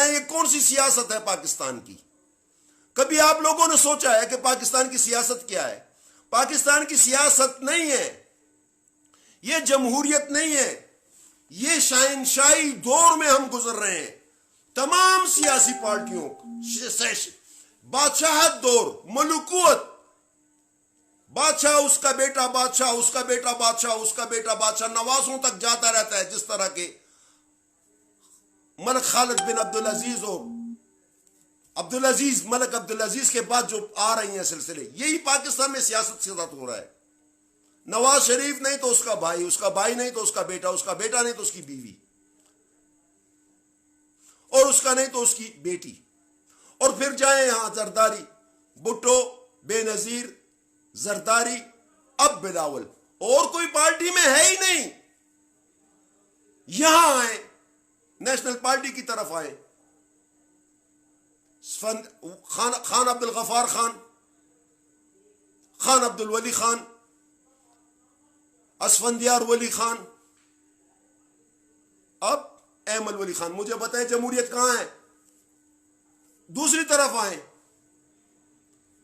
بتائیں یہ کون سی سیاست ہے پاکستان کی؟ کبھی آپ لوگوں نے سوچا ہے کہ پاکستان کی سیاست کیا ہے؟ پاکستان کی سیاست نہیں ہے، یہ جمہوریت نہیں ہے، یہ شاہنشاہی دور میں ہم گزر رہے ہیں۔ تمام سیاسی پارٹیوں بادشاہت دور، ملکوت، بادشاہ اس کا بیٹا بادشاہ، اس کا بیٹا بادشاہ، اس کا بیٹا بادشاہ، نوازوں تک جاتا رہتا ہے، جس طرح کے ملک خالد بن عبدالعزیز اور عبدالعزیز، ملک عبدالعزیز کے بعد جو آ رہی ہیں سلسلے، یہی پاکستان میں سیاست کے ساتھ ہو رہا ہے۔ نواز شریف نہیں تو اس کا بھائی، اس کا بھائی نہیں تو اس کا بیٹا، اس کا بیٹا نہیں تو اس کی بیوی، اور اس کا نہیں تو اس کی بیٹی، اور پھر جائیں یہاں زرداری، بھٹو، بے نظیر، زرداری، اب بلاول، اور کوئی پارٹی میں ہے ہی نہیں۔ یہاں آئیں، نیشنل پارٹی کی طرف آئیں، خان عبد الغفار خان، خان عبد الولی خان، اسفندیار ولی خان، اب ایمل ولی خان، مجھے بتائیں جمہوریت کہاں ہے؟ دوسری طرف آئیں،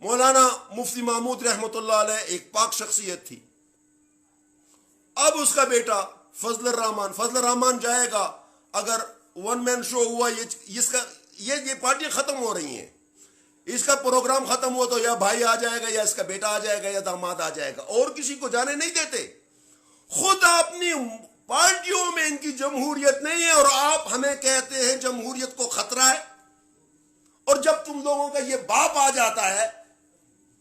مولانا مفتی محمود رحمۃ اللہ علیہ ایک پاک شخصیت تھی، اب اس کا بیٹا فضل الرحمان جائے گا، اگر ون مین شو ہوا، یہ پارٹیاں ختم ہو رہی ہیں، اس کا پروگرام ختم ہوا تو یا بھائی آ جائے گا، یا اس کا بیٹا آ جائے گا، یا داماد آ جائے گا، اور کسی کو جانے نہیں دیتے۔ خود اپنی پارٹیوں میں ان کی جمہوریت نہیں ہے، اور آپ ہمیں کہتے ہیں جمہوریت کو خطرہ ہے۔ اور جب تم لوگوں کا یہ باپ آ جاتا ہے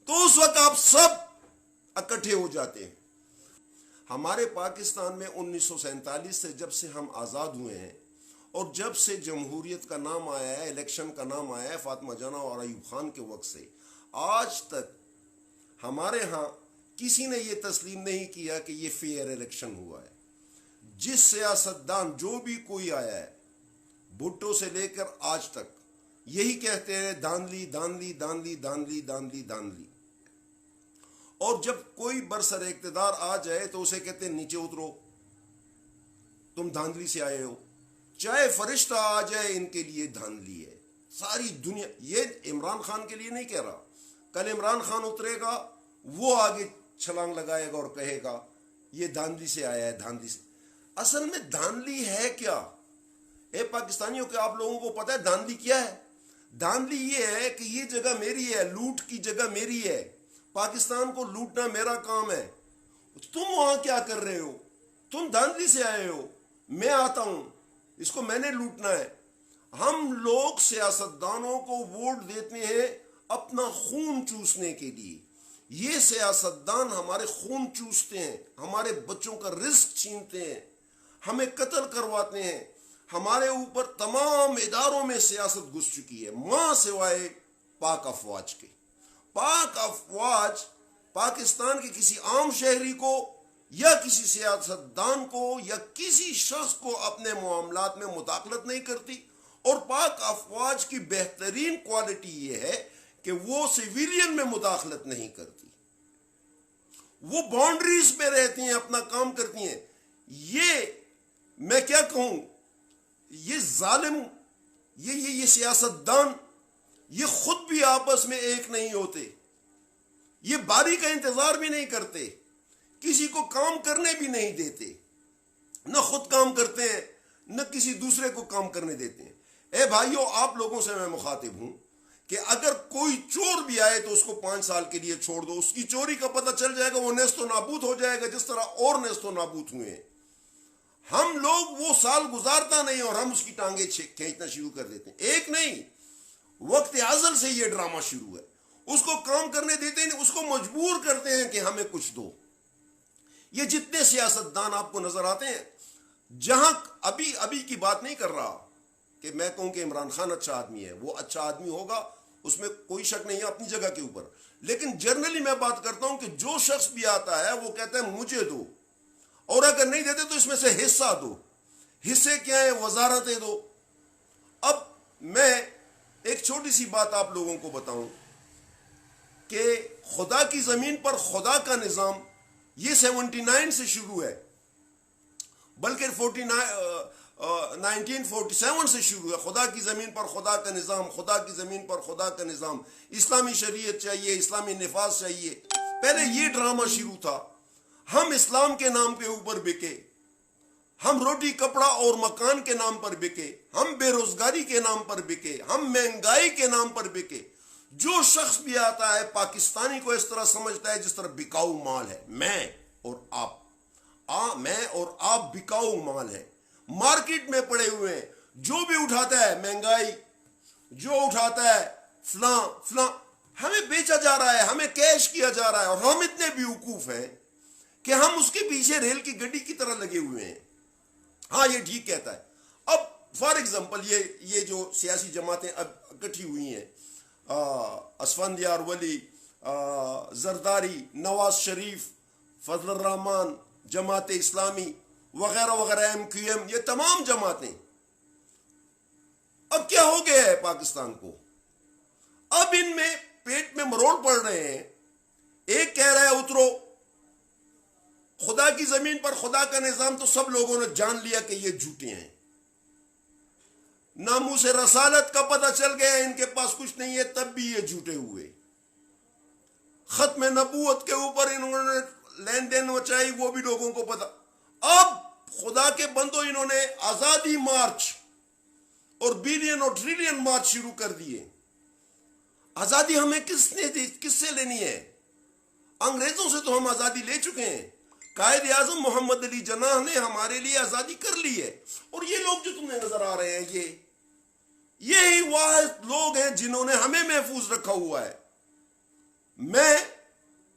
تو اس وقت آپ سب اکٹھے ہو جاتے ہیں۔ ہمارے پاکستان میں 1947 سے جب سے ہم آزاد ہوئے ہیں، اور جب سے جمہوریت کا نام آیا ہے، الیکشن کا نام آیا ہے، فاطمہ جانا اور ایوب خان کے وقت سے آج تک ہمارے ہاں کسی نے یہ تسلیم نہیں کیا کہ یہ فیئر الیکشن ہوا ہے۔ جس سیاستدان جو بھی کوئی آیا ہے، بھٹو سے لے کر آج تک، یہی کہتے ہیں داندلی داندلی داندلی داندلی داندلی داندلی، اور جب کوئی برسر اقتدار آ جائے تو اسے کہتے ہیں نیچے اترو، تم دھاندلی سے آئے ہو۔ چاہے فرشتہ آ جائے، ان کے لیے دھاندلی ہے ساری دنیا۔ یہ عمران خان کے لیے نہیں کہہ رہا، کل عمران خان اترے گا، وہ آگے چھلانگ لگائے گا اور کہے گا یہ دھاندلی سے آیا ہے، دھاندلی سے۔ اصل میں دھاندلی ہے کیا؟ اے پاکستانیوں کے آپ لوگوں کو پتہ ہے دھاندلی کیا ہے؟ دھاندلی یہ ہے کہ یہ جگہ میری ہے، لوٹ کی جگہ میری ہے، پاکستان کو لوٹنا میرا کام ہے، تم وہاں کیا کر رہے ہو؟ تم دھاندلی سے آئے ہو، میں آتا ہوں، اس کو میں نے لوٹنا ہے۔ ہم لوگ سیاستدانوں کو ووٹ دیتے ہیں اپنا خون چوسنے کے لیے۔ یہ سیاستدان ہمارے خون چوستے ہیں، ہمارے بچوں کا رزق چھینتے ہیں، ہمیں قتل کرواتے ہیں۔ ہمارے اوپر تمام اداروں میں سیاست گھس چکی ہے، ماں سوائے پاک افواج کے۔ پاک افواج پاکستان کے کسی عام شہری کو یا کسی سیاستدان کو یا کسی شخص کو اپنے معاملات میں مداخلت نہیں کرتی، اور پاک افواج کی بہترین کوالٹی یہ ہے کہ وہ سویلین میں مداخلت نہیں کرتی، وہ باؤنڈریز پہ رہتی ہیں، اپنا کام کرتی ہیں۔ یہ میں کیا کہوں، یہ ظالم، یہ سیاستدان، یہ خود بھی آپس میں ایک نہیں ہوتے، یہ باری کا انتظار بھی نہیں کرتے، کسی کو کام کرنے بھی نہیں دیتے، نہ خود کام کرتے ہیں نہ کسی دوسرے کو کام کرنے دیتے ہیں۔ اے بھائیو، آپ لوگوں سے میں مخاطب ہوں کہ اگر کوئی چور بھی آئے تو اس کو 5 سال کے لیے چھوڑ دو، اس کی چوری کا پتہ چل جائے گا، وہ نیست و نابود ہو جائے گا، جس طرح اور نیست و نابود ہوئے ہیں۔ ہم لوگ وہ سال گزارتا نہیں اور ہم اس کی ٹانگیں کھینچنا شروع کر دیتے ہیں۔ ایک نہیں، وقت ازل سے یہ ڈرامہ شروع ہے، اس کو کام کرنے دیتے نہیں، اس کو مجبور کرتے ہیں کہ ہمیں کچھ دو۔ یہ جتنے سیاستدان آپ کو نظر آتے ہیں، جہاں ابھی کی بات نہیں کر رہا کہ میں کہوں کہ عمران خان اچھا آدمی ہے، وہ اچھا آدمی ہوگا، اس میں کوئی شک نہیں ہے اپنی جگہ کے اوپر، لیکن جنرلی میں بات کرتا ہوں کہ جو شخص بھی آتا ہے وہ کہتا ہے مجھے دو، اور اگر نہیں دیتے تو اس میں سے حصہ دو۔ حصے کیا ہیں؟ وزارتیں دو۔ اب میں ایک چھوٹی سی بات آپ لوگوں کو بتاؤں کہ خدا کی زمین پر خدا کا نظام یہ 79 سے شروع ہے، بلکہ 1947 سے شروع ہے. خدا کی زمین پر خدا کا نظام, خدا کی زمین پر خدا کا نظام, اسلامی شریعت چاہیے, اسلامی نفاذ چاہیے. پہلے یہ ڈرامہ شروع تھا. ہم اسلام کے نام کے اوپر بکے, ہم روٹی کپڑا اور مکان کے نام پر بکے, ہم بے روزگاری کے نام پر بکے, ہم مہنگائی کے نام پر بکے. جو شخص بھی آتا ہے پاکستانی کو اس طرح سمجھتا ہے جس طرح بکاؤ مال ہے. میں اور آپ بکاؤ مال ہے, مارکیٹ میں پڑے ہوئے ہیں. جو بھی اٹھاتا ہے مہنگائی, جو اٹھاتا ہے فلاں, ہمیں بیچا جا رہا ہے, ہمیں کیش کیا جا رہا ہے. اور ہم اتنے بیوقوف ہیں کہ ہم اس کے پیچھے ریل کی گڈی کی طرح لگے ہوئے ہیں. ہاں یہ ٹھیک کہتا ہے. اب فار ایگزامپل یہ جو سیاسی جماعتیں اب اکٹھی ہوئی ہیں, اسفندیار ولی, زرداری, نواز شریف, فضل الرحمان, جماعت اسلامی وغیرہ وغیرہ, MQM, یہ تمام جماعتیں, اب کیا ہو گیا ہے پاکستان کو؟ اب ان میں پیٹ میں مروڑ پڑ رہے ہیں. ایک کہہ رہا ہے اترو, خدا کی زمین پر خدا کا نظام, تو سب لوگوں نے جان لیا کہ یہ جھوٹے ہیں. ناموس رسالت کا پتہ چل گیا ان کے پاس کچھ نہیں ہے, تب بھی یہ جھوٹے ہوئے. ختم نبوت کے اوپر انہوں نے لین دین مچائی, وہ بھی لوگوں کو پتا. اب خدا کے بندو, انہوں نے آزادی مارچ اور بلین اور ٹریلین مارچ شروع کر دیے. آزادی ہمیں کس نے دی, کس سے لینی ہے؟ انگریزوں سے تو ہم آزادی لے چکے ہیں. قائد اعظم محمد علی جناح نے ہمارے لیے آزادی کر لی ہے. اور یہ لوگ جو تمہیں نظر آ رہے ہیں, یہی واحد لوگ ہیں جنہوں نے ہمیں محفوظ رکھا ہوا ہے. میں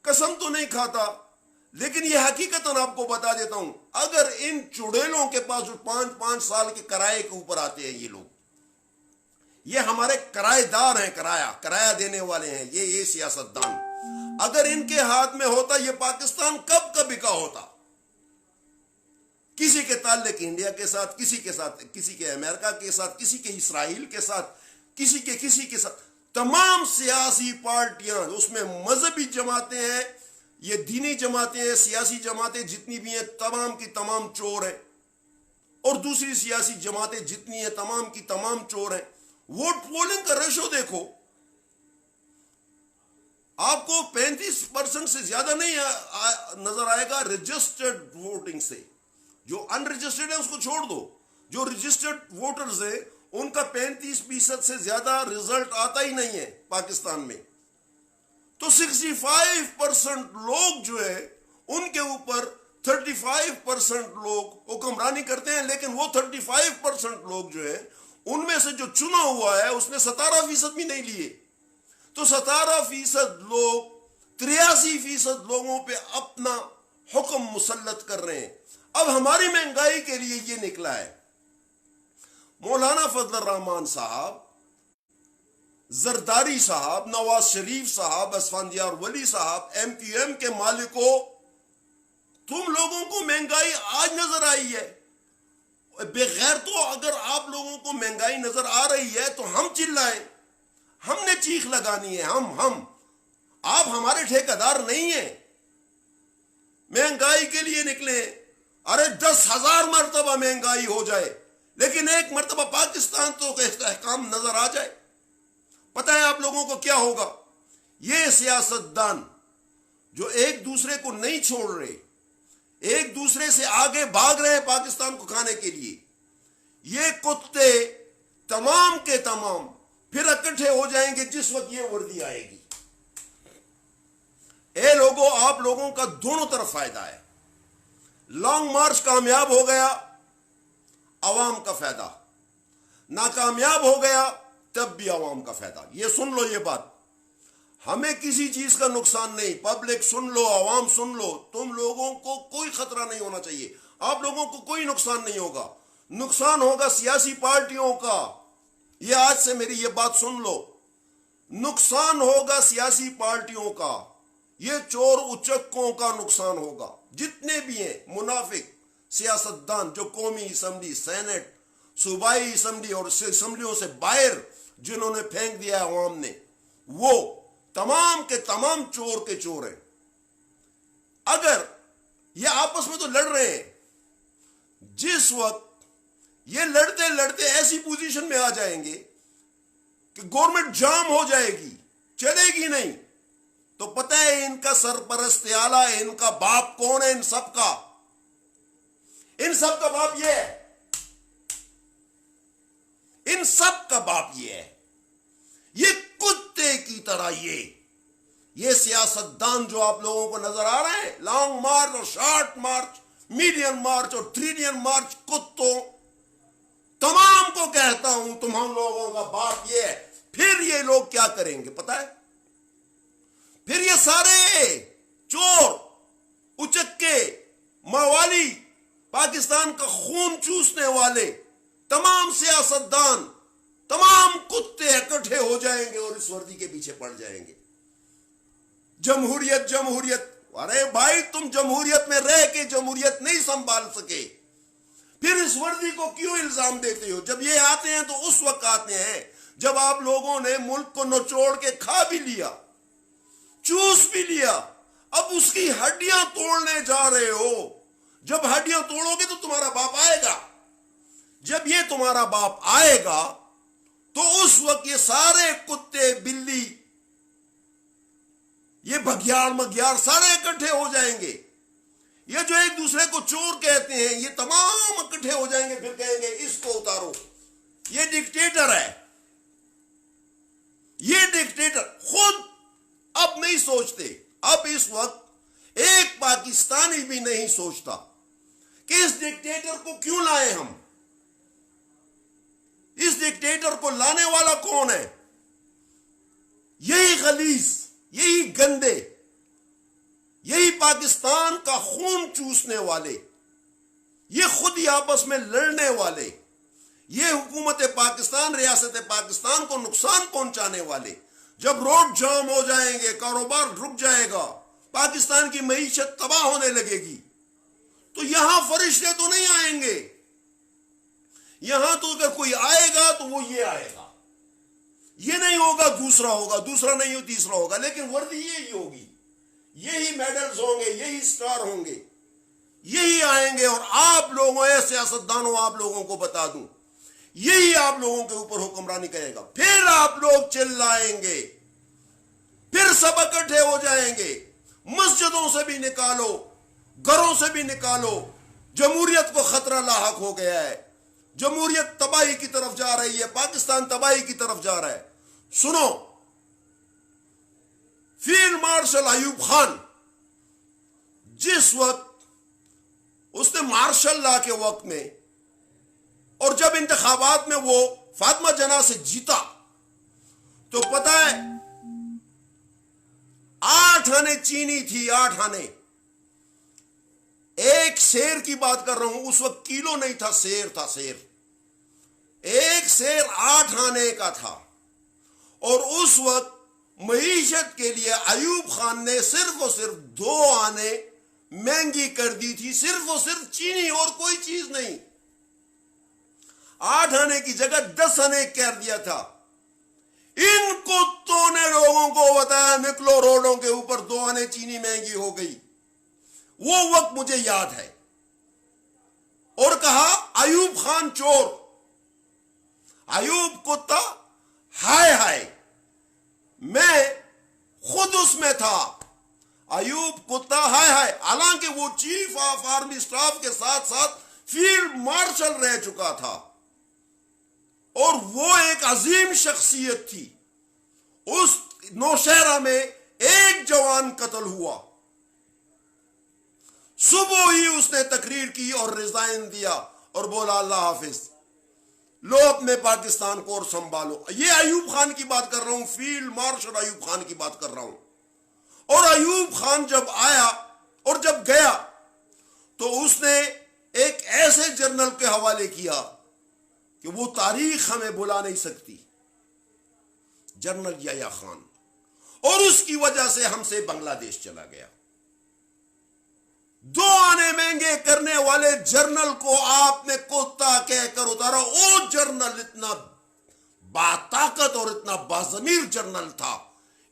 قسم تو نہیں کھاتا, لیکن یہ حقیقتاً آپ کو بتا دیتا ہوں, اگر ان چڑیلوں کے پاس جو 5 سال کے کرائے کے اوپر آتے ہیں, یہ لوگ, یہ ہمارے کرائے دار ہیں, کرایہ دینے والے ہیں, یہ سیاستدان, اگر ان کے ہاتھ میں ہوتا یہ پاکستان کب کا بکا ہوتا. کسی کے تعلق انڈیا کے ساتھ, کسی کے امریکہ کے ساتھ, کسی کے اسرائیل کے ساتھ, کسی کے ساتھ. تمام سیاسی پارٹیاں, اس میں مذہبی جماعتیں ہیں, یہ دینی جماعتیں ہیں, سیاسی جماعتیں جتنی بھی ہیں تمام کی تمام چور ہیں. اور دوسری سیاسی جماعتیں جتنی ہیں تمام کی تمام چور ہیں. ووٹ پولنگ کا ریشو دیکھو, آپ کو 35% سے زیادہ نہیں نظر آئے گا رجسٹرڈ ووٹنگ سے. جو ان رجسٹرڈ ہے اس کو چھوڑ دو, جو رجسٹرڈ ووٹرز ہیں ان کا 35% سے زیادہ رزلٹ آتا ہی نہیں ہے پاکستان میں. تو 65% لوگ جو ہے ان کے اوپر 35% لوگ حکمرانی کرتے ہیں. لیکن وہ 35% لوگ جو ہے ان میں سے جو چنا ہوا ہے اس نے 17% بھی نہیں لیے. تو 17% لوگ 83% لوگوں پہ اپنا حکم مسلط کر رہے ہیں. اب ہماری مہنگائی کے لیے یہ نکلا ہے. مولانا فضل الرحمان صاحب, زرداری صاحب, نواز شریف صاحب, اسفندیار ولی صاحب, MQM کے مالکوں, تم لوگوں کو مہنگائی آج نظر آئی ہے. بغیر تو اگر آپ لوگوں کو مہنگائی نظر آ رہی ہے تو ہم چلائیں, ہم نے چیخ لگانی ہے. ہم آپ ہمارے ٹھیکیدار نہیں ہیں. مہنگائی کے لیے نکلے, ارے 10,000 مرتبہ مہنگائی ہو جائے لیکن ایک مرتبہ پاکستان تو استحکام نظر آ جائے. پتہ ہے آپ لوگوں کو کیا ہوگا؟ یہ سیاستدان جو ایک دوسرے کو نہیں چھوڑ رہے, ایک دوسرے سے آگے بھاگ رہے ہیں پاکستان کو کھانے کے لیے, یہ کتے تمام کے تمام پھر اکٹھے ہو جائیں گے جس وقت یہ وردی آئے گی. اے لوگوں, آپ لوگوں کا دونوں طرف فائدہ ہے. لانگ مارچ کامیاب ہو گیا, عوام کا فائدہ. ناکامیاب ہو گیا تب بھی عوام کا فائدہ. یہ سن لو, یہ بات, ہمیں کسی چیز کا نقصان نہیں. پبلک سن لو, عوام سن لو, تم لوگوں کو کوئی خطرہ نہیں ہونا چاہیے. آپ لوگوں کو کوئی نقصان نہیں ہوگا. نقصان ہوگا سیاسی پارٹیوں کا. یہ آج سے میری یہ بات سن لو, نقصان ہوگا سیاسی پارٹیوں کا. یہ چور اچکوں کا نقصان ہوگا. جتنے بھی ہیں منافق سیاستدان جو قومی اسمبلی, سینٹ, صوبائی اسمبلی اور اسمبلیوں سے باہر جنہوں نے پھینک دیا عوام نے, وہ تمام کے تمام چور کے چور ہیں. اگر یہ آپس میں تو لڑ رہے ہیں, جس وقت یہ لڑتے لڑتے ایسی پوزیشن میں آ جائیں گے کہ گورنمنٹ جام ہو جائے گی، چلے گی نہیں، تو پتہ ہے ان کا سرپرست اعلیٰ، ان کا باپ کون ہے؟ ان سب کا باپ یہ ہے، ان سب کا باپ یہ ہے، یہ کتے کی طرح یہ سیاستدان جو آپ لوگوں کو نظر آ رہے ہیں، لانگ مارچ اور شارٹ مارچ، میڈین مارچ اور تھریڈین مارچ، کتوں تمام کو کہتا ہوں تمام لوگوں کا باپ یہ ہے۔ پھر یہ لوگ کیا کریں گے پتہ ہے؟ پھر یہ سارے چور، اچکے، موالی، پاکستان کا خون چوسنے والے تمام سیاستدان، تمام کتے اکٹھے ہو جائیں گے اور اس وردی کے پیچھے پڑ جائیں گے۔ جمہوریت جمہوریت، ارے بھائی تم جمہوریت میں رہ کے جمہوریت نہیں سنبھال سکے، پھر اس وردی کو کیوں الزام دیتے ہو؟ جب یہ آتے ہیں تو اس وقت آتے ہیں جب آپ لوگوں نے ملک کو نچوڑ کے کھا بھی لیا، چوس بھی لیا، اب اس کی ہڈیاں توڑنے جا رہے ہو۔ جب ہڈیاں توڑو گے تو تمہارا باپ آئے گا، جب یہ تمہارا باپ آئے گا تو اس وقت یہ سارے کتے، بلی، یہ بھگیار مگیار سارے اکٹھے ہو جائیں گے۔ یہ جو ایک دوسرے کو چور کہتے ہیں یہ تمام اکٹھے ہو جائیں گے، پھر کہیں گے اس کو اتارو، یہ ڈکٹیٹر ہے۔ یہ ڈکٹیٹر خود اب نہیں سوچتے، اب اس وقت ایک پاکستانی بھی نہیں سوچتا کہ اس ڈکٹیٹر کو کیوں لائے ہم، اس ڈکٹیٹر کو لانے والا کون ہے؟ یہی غلیظ، یہی گندے، یہی پاکستان کا خون چوسنے والے، یہ خود ہی آپس میں لڑنے والے، یہ حکومت پاکستان، ریاست پاکستان کو نقصان پہنچانے والے۔ جب روڈ جام ہو جائیں گے، کاروبار رک جائے گا، پاکستان کی معیشت تباہ ہونے لگے گی، تو یہاں فرشتے تو نہیں آئیں گے، یہاں تو اگر کوئی آئے گا تو وہ یہ آئے گا، یہ نہیں ہوگا دوسرا ہوگا، دوسرا نہیں ہو تیسرا ہوگا، لیکن وردی یہی ہوگی، یہی میڈلز ہوں گے، یہی سٹار ہوں گے، یہی آئیں گے۔ اور آپ لوگوں، اے سیاستدانوں، آپ لوگوں کو بتا دوں، یہی آپ لوگوں کے اوپر حکمرانی کرے گا۔ پھر آپ لوگ چلائیں گے، پھر سب اکٹھے ہو جائیں گے، مسجدوں سے بھی نکالو، گھروں سے بھی نکالو، جمہوریت کو خطرہ لاحق ہو گیا ہے، جمہوریت تباہی کی طرف جا رہی ہے، پاکستان تباہی کی طرف جا رہا ہے۔ سنو، فیلڈ مارشل ایوب خان جس وقت اس نے مارشل لا کے وقت میں، اور جب انتخابات میں وہ فاطمہ جناح سے جیتا، تو پتہ ہے 8 آنے چینی تھی، 8 آنے، ایک سیر کی بات کر رہا ہوں، اس وقت کیلو نہیں تھا، سیر تھا، سیر، ایک سیر 8 آنے کا تھا۔ اور اس وقت معیشت کے لیے ایوب خان نے صرف اور صرف 2 آنے مہنگی کر دی تھی، صرف اور صرف چینی، اور کوئی چیز نہیں۔ 8 آنے کی جگہ 10 آنے کر دیا تھا۔ ان کتوں نے لوگوں کو بتایا نکلو روڈوں کے اوپر، 2 آنے چینی مہنگی ہو گئی۔ وہ وقت مجھے یاد ہے، اور کہا ایوب خان چور، ایوب کتا، ہائے ہائے، میں خود اس میں تھا، ایوب کتا، ہائے ہائے، حالانکہ وہ چیف آف آرمی سٹاف کے ساتھ ساتھ فیلڈ مارشل رہ چکا تھا، اور وہ ایک عظیم شخصیت تھی۔ اس نوشہرہ میں ایک جوان قتل ہوا، صبح ہی اس نے تقریر کی اور ریزائن دیا اور بولا اللہ حافظ، لو اپنے پاکستان کو اور سنبھالو۔ یہ ایوب خان کی بات کر رہا ہوں، فیلڈ مارشل ایوب خان کی بات کر رہا ہوں۔ اور ایوب خان جب آیا اور جب گیا تو اس نے ایک ایسے جنرل کے حوالے کیا کہ وہ تاریخ ہمیں بلا نہیں سکتی، جنرل یحییٰ خان، اور اس کی وجہ سے ہم سے بنگلہ دیش چلا گیا۔ 2 آنے مہنگے کرنے والے جرنل کو آپ نے کتا کہہ کر اتارا۔ وہ جرنل اتنا باطاقت اور اتنا باضمیر جرنل تھا،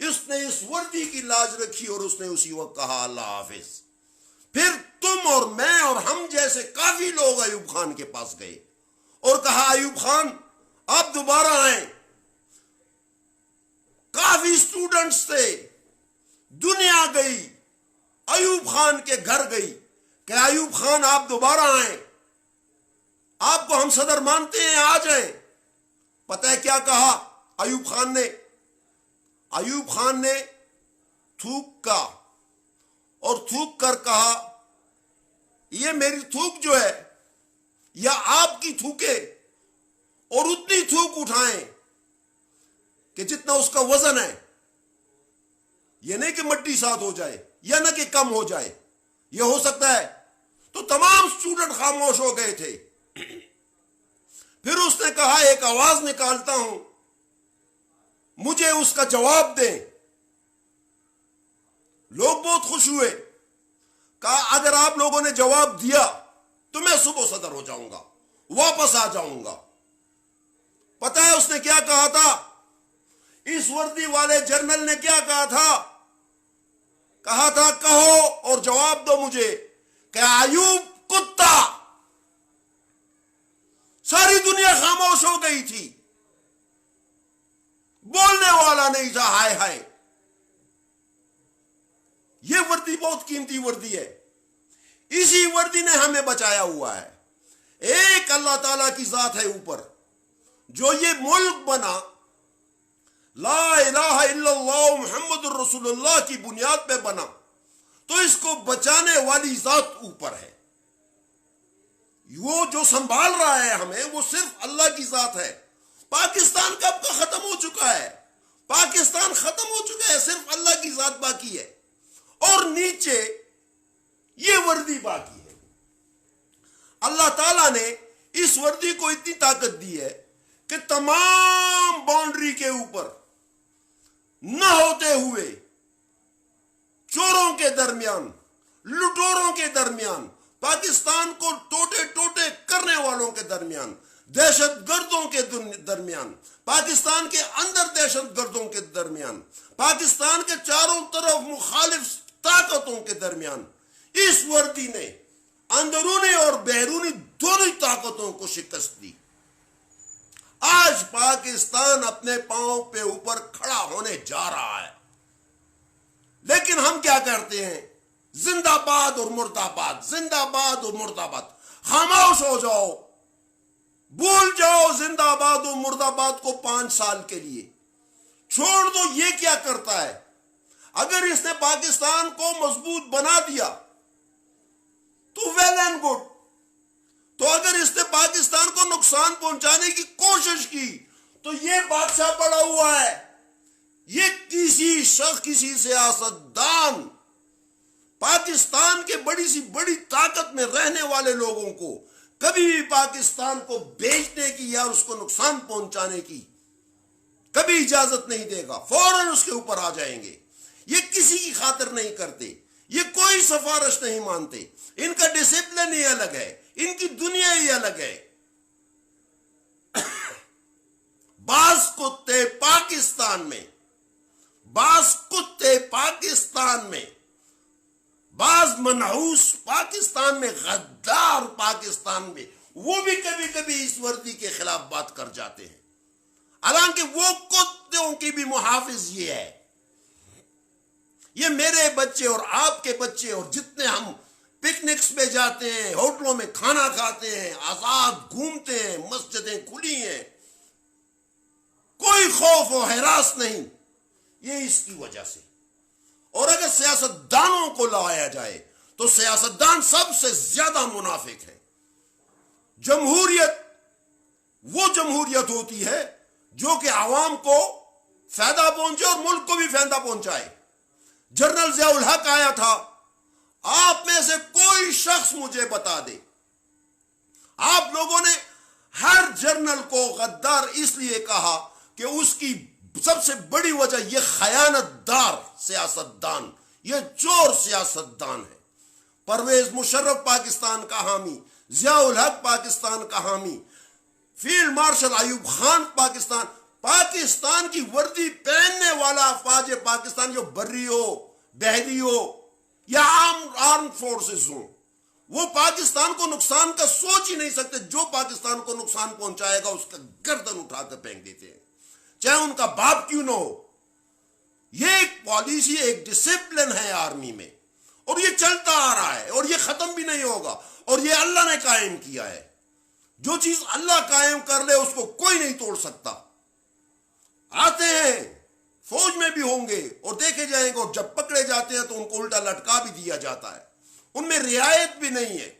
اس نے اس وردی کی لاج رکھی اور اس نے اسی وقت کہا اللہ حافظ۔ پھر تم اور میں اور ہم جیسے کافی لوگ ایوب خان کے پاس گئے اور کہا ایوب خان آپ دوبارہ آئیں. کافی اسٹوڈنٹس تھے, دنیا گئی ایوب خان کے گھر گئی کہ ایوب خان آپ دوبارہ آئیں, آپ کو ہم صدر مانتے ہیں, آ جائیں. پتہ ہے کیا کہا ایوب خان نے؟ ایوب خان نے تھوکا اور تھوک کر کہا یہ میری تھوک جو ہے یا آپ کی تھوکے, اور اتنی تھوک اٹھائیں کہ جتنا اس کا وزن ہے. یہ نہیں کہ مٹی ساتھ ہو جائے یا نہ کہ کم ہو جائے, یہ ہو سکتا ہے. تو تمام اسٹوڈنٹ خاموش ہو گئے تھے. پھر اس نے کہا ایک آواز نکالتا ہوں, مجھے اس کا جواب دیں. لوگ بہت خوش ہوئے, کہا اگر آپ لوگوں نے جواب دیا تو میں صبح صدر ہو جاؤں گا, واپس آ جاؤں گا. پتہ ہے اس نے کیا کہا تھا؟ اس وردی والے جنرل نے کیا کہا تھا؟ کہا تھا کہو اور جواب دو مجھے کہ ایوب کتا. ساری دنیا خاموش ہو گئی تھی, بولنے والا نہیں تھا. ہائے ہائے, یہ وردی بہت قیمتی وردی ہے. اسی وردی نے ہمیں بچایا ہوا ہے. ایک اللہ تعالیٰ کی ذات ہے اوپر, جو یہ ملک بنا لا الہ الا اللہ محمد الرسول اللہ کی بنیاد پہ بنا, تو اس کو بچانے والی ذات اوپر ہے. وہ جو سنبھال رہا ہے ہمیں وہ صرف اللہ کی ذات ہے. پاکستان کب کا ختم ہو چکا ہے, پاکستان ختم ہو چکا ہے, صرف اللہ کی ذات باقی ہے, اور نیچے یہ وردی باقی ہے. اللہ تعالیٰ نے اس وردی کو اتنی طاقت دی ہے کہ تمام باؤنڈری کے اوپر نہ ہوتے ہوئے چوروں کے درمیان, لٹوروں کے درمیان, پاکستان کو ٹوٹے ٹوٹے کرنے والوں کے درمیان, دہشت گردوں کے درمیان, پاکستان کے اندر دہشت گردوں کے درمیان, پاکستان کے چاروں طرف مخالف طاقتوں کے درمیان اس وردی نے اندرونی اور بیرونی دونوں طاقتوں کو شکست دی. آج پاکستان اپنے پاؤں پہ اوپر کھڑا ہونے جا رہا ہے. لیکن ہم کیا کرتے ہیں؟ زندہ باد اور مرد آباد, زندہ باد اور مرد آباد. خاموش ہو جاؤ, بھول جاؤ زندہ باد اور مرد آباد کو 5 سال کے لیے, چھوڑ دو. یہ کیا کرتا ہے؟ اگر اس نے پاکستان کو مضبوط بنا دیا تو ویل اینڈ گڈ, تو اگر اس نے پاکستان کو نقصان پہنچانے کی کوشش کی تو یہ بادشاہ پڑا ہوا ہے. یہ کسی شخص, کسی سیاستدان, پاکستان کے بڑی سی بڑی طاقت میں رہنے والے لوگوں کو کبھی بھی پاکستان کو بیچنے کی یا اس کو نقصان پہنچانے کی کبھی اجازت نہیں دے گا. فوراً اس کے اوپر آ جائیں گے. یہ کسی کی خاطر نہیں کرتے, یہ کوئی سفارش نہیں مانتے. ان کا ڈسپلن ہی الگ ہے, ان کی دنیا ہی الگ ہے. بعض کتے پاکستان میں, بعض کتے پاکستان میں, بعض منحوس پاکستان میں, غدار پاکستان میں, وہ بھی کبھی کبھی اس وردی کے خلاف بات کر جاتے ہیں. حالانکہ وہ کتوں کی بھی محافظ یہ ہے. یہ میرے بچے اور آپ کے بچے اور جتنے ہم پکنکس پہ جاتے ہیں, ہوٹلوں میں کھانا کھاتے ہیں, آزاد گھومتے ہیں, مسجدیں کھلی ہیں, کوئی خوف و ہراس نہیں, یہ اس کی وجہ سے. اور اگر سیاستدانوں کو لایا جائے تو سیاستدان سب سے زیادہ منافق ہے. جمہوریت وہ جمہوریت ہوتی ہے جو کہ عوام کو فائدہ پہنچے اور ملک کو بھی فائدہ پہنچائے. جنرل ضیاء الحق آیا تھا, آپ میں سے کوئی شخص مجھے بتا دے, آپ لوگوں نے ہر جنرل کو غدار اس لیے کہا کہ اس کی سب سے بڑی وجہ یہ خیانت دار سیاستدان, یہ چور سیاستدان ہے. پرویز مشرف پاکستان کا حامی, ضیاء الحق پاکستان کا حامی, فیلڈ مارشل ایوب خان پاکستان کی وردی پہننے والا افواج پاکستان, جو بری ہو, بحری ہو یا آرم فورسز ہوں, وہ پاکستان کو نقصان کا سوچ ہی نہیں سکتے. جو پاکستان کو نقصان پہنچائے گا اس کا گردن اٹھا کر پھینک دیتے ہیں, چاہے ان کا باپ کیوں نہ ہو. یہ ایک پالیسی, ایک ڈسپلن ہے آرمی میں, اور یہ چلتا آ رہا ہے اور یہ ختم بھی نہیں ہوگا, اور یہ اللہ نے قائم کیا ہے. جو چیز اللہ قائم کر لے اس کو کوئی نہیں توڑ سکتا. آتے ہیں فوج میں بھی ہوں گے اور دیکھے جائیں گے, اور جب پکڑے جاتے ہیں تو ان کو الٹا لٹکا بھی دیا جاتا ہے. ان میں رعایت بھی نہیں ہے.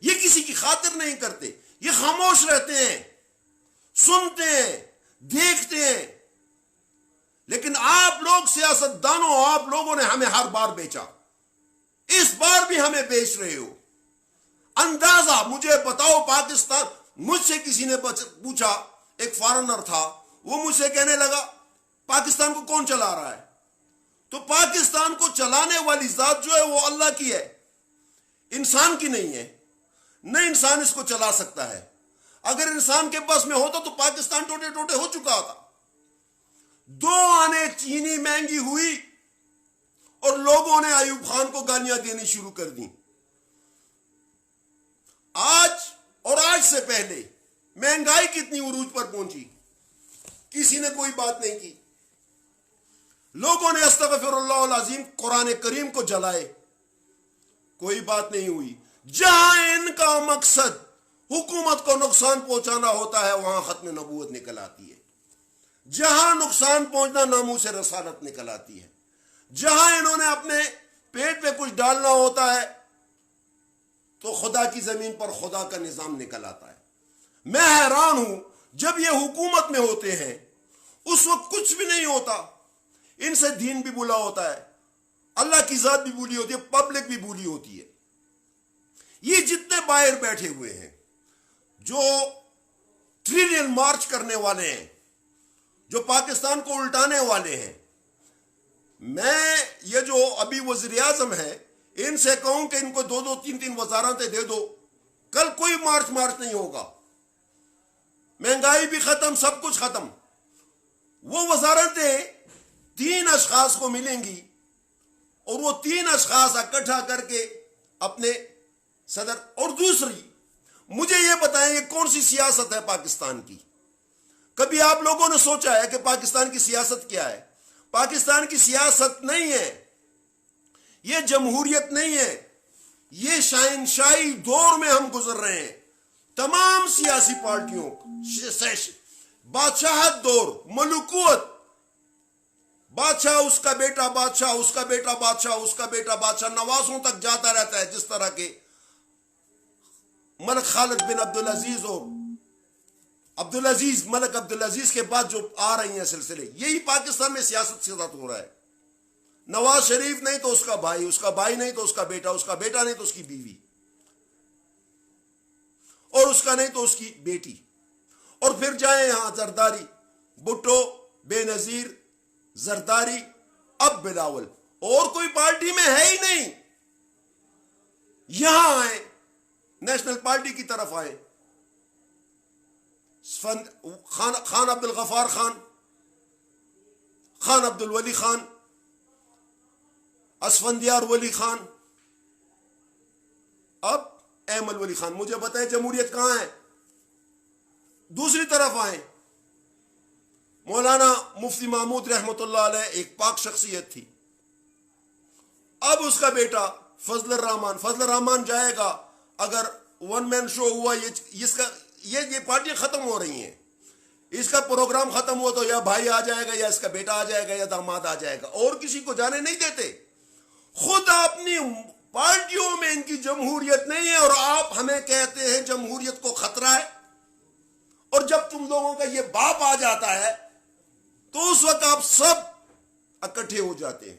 یہ کسی کی خاطر نہیں کرتے, یہ خاموش رہتے ہیں, سنتے ہیں, دیکھتے ہیں. لیکن آپ لوگ سیاست دانوں, آپ لوگوں نے ہمیں ہر بار بیچا, اس بار بھی ہمیں بیچ رہے ہو. اندازہ مجھے بتاؤ, پاکستان, مجھ سے کسی نے پوچھا, ایک فارنر تھا, وہ مجھ سے کہنے لگا پاکستان کو کون چلا رہا ہے؟ تو پاکستان کو چلانے والی ذات جو ہے وہ اللہ کی ہے, انسان کی نہیں ہے. نہ انسان اس کو چلا سکتا ہے. اگر انسان کے بس میں ہوتا تو پاکستان ٹوٹے ٹوٹے ہو چکا تھا. 2 آنے چینی مہنگی ہوئی اور لوگوں نے ایوب خان کو گالیاں دینی شروع کر دی. آج سے پہلے مہنگائی کتنی عروج پر پہنچی, کسی نے کوئی بات نہیں کی. لوگوں نے استغفر اللہ العظیم قرآن کریم کو جلائے, کوئی بات نہیں ہوئی. جہاں ان کا مقصد حکومت کو نقصان پہنچانا ہوتا ہے وہاں ختم نبوت نکل آتی ہے. جہاں نقصان پہنچنا ناموس رسالت نکل آتی ہے. جہاں انہوں نے اپنے پیٹ پہ کچھ ڈالنا ہوتا ہے تو خدا کی زمین پر خدا کا نظام نکل آتا ہے. میں حیران ہوں, جب یہ حکومت میں ہوتے ہیں اس وقت کچھ بھی نہیں ہوتا. ان سے دین بھی بولا ہوتا ہے, اللہ کی ذات بھی بولی ہوتی ہے, پبلک بھی بولی ہوتی ہے. یہ جتنے باہر بیٹھے ہوئے ہیں جو ٹریلین مارچ کرنے والے ہیں, جو پاکستان کو الٹانے والے ہیں, میں یہ جو ابھی وزیر اعظم ہے ان سے کہوں کہ ان کو 2-2, 3-3 وزارتیں دے دو, کل کوئی مارچ نہیں ہوگا. مہنگائی بھی ختم, سب کچھ ختم. وہ وزارتیں 3 اشخاص کو ملیں گی اور وہ 3 اشخاص اکٹھا کر کے اپنے صدر. اور دوسری, مجھے یہ بتائیں یہ کون سی سیاست ہے پاکستان کی؟ کبھی آپ لوگوں نے سوچا ہے کہ پاکستان کی سیاست کیا ہے؟ پاکستان کی سیاست نہیں ہے, یہ جمہوریت نہیں ہے, یہ شاہنشاہی دور میں ہم گزر رہے ہیں. تمام سیاسی پارٹیوں, بادشاہت دور, ملکوت, بادشاہ اس کا بیٹا بادشاہ, اس کا بیٹا بادشاہ, اس کا بیٹا بادشاہ, نوازوں تک جاتا رہتا ہے. جس طرح کے ملک خالد بن عبدالعزیز اور ملک عبدالعزیز کے بعد جو آ رہی ہیں سلسلے, یہی پاکستان میں سیاست سے ہو رہا ہے. نواز شریف نہیں تو اس کا بھائی, اس کا بھائی نہیں تو اس کا بیٹا, اس کا بیٹا نہیں تو اس کی بیوی, اور اس کا نہیں تو اس کی بیٹی. اور پھر جائیں یہاں زرداری, بھٹو, بے نظیر, زرداری, اب بلاول, اور کوئی پارٹی میں ہے ہی نہیں. یہاں آئے, نیشنل پارٹی کی طرف آئے, خان عبد الغفار خان, خان عبد الولی خان, اسفندیار ولی خان, اب ایمل ولی خان. مجھے بتائیں جمہوریت کہاں ہے؟ دوسری طرف آئیں, مولانا مفتی محمود رحمت اللہ علیہ ایک پاک شخصیت تھی. اب اس کا بیٹا فضل الرحمان جائے گا. اگر 1 مین شو ہوا, یہ پارٹیاں ختم ہو رہی ہیں, اس کا پروگرام ختم ہوا تو یا بھائی آ جائے گا, یا اس کا بیٹا آ جائے گا, یا داماد آ جائے گا, اور کسی کو جانے نہیں دیتے. خود اپنی پارٹیوں میں ان کی جمہوریت نہیں ہے, اور آپ ہمیں کہتے ہیں جمہوریت کو خطرہ ہے. اور جب تم لوگوں کا یہ باپ آ جاتا ہے تو اس وقت آپ سب اکٹھے ہو جاتے ہیں.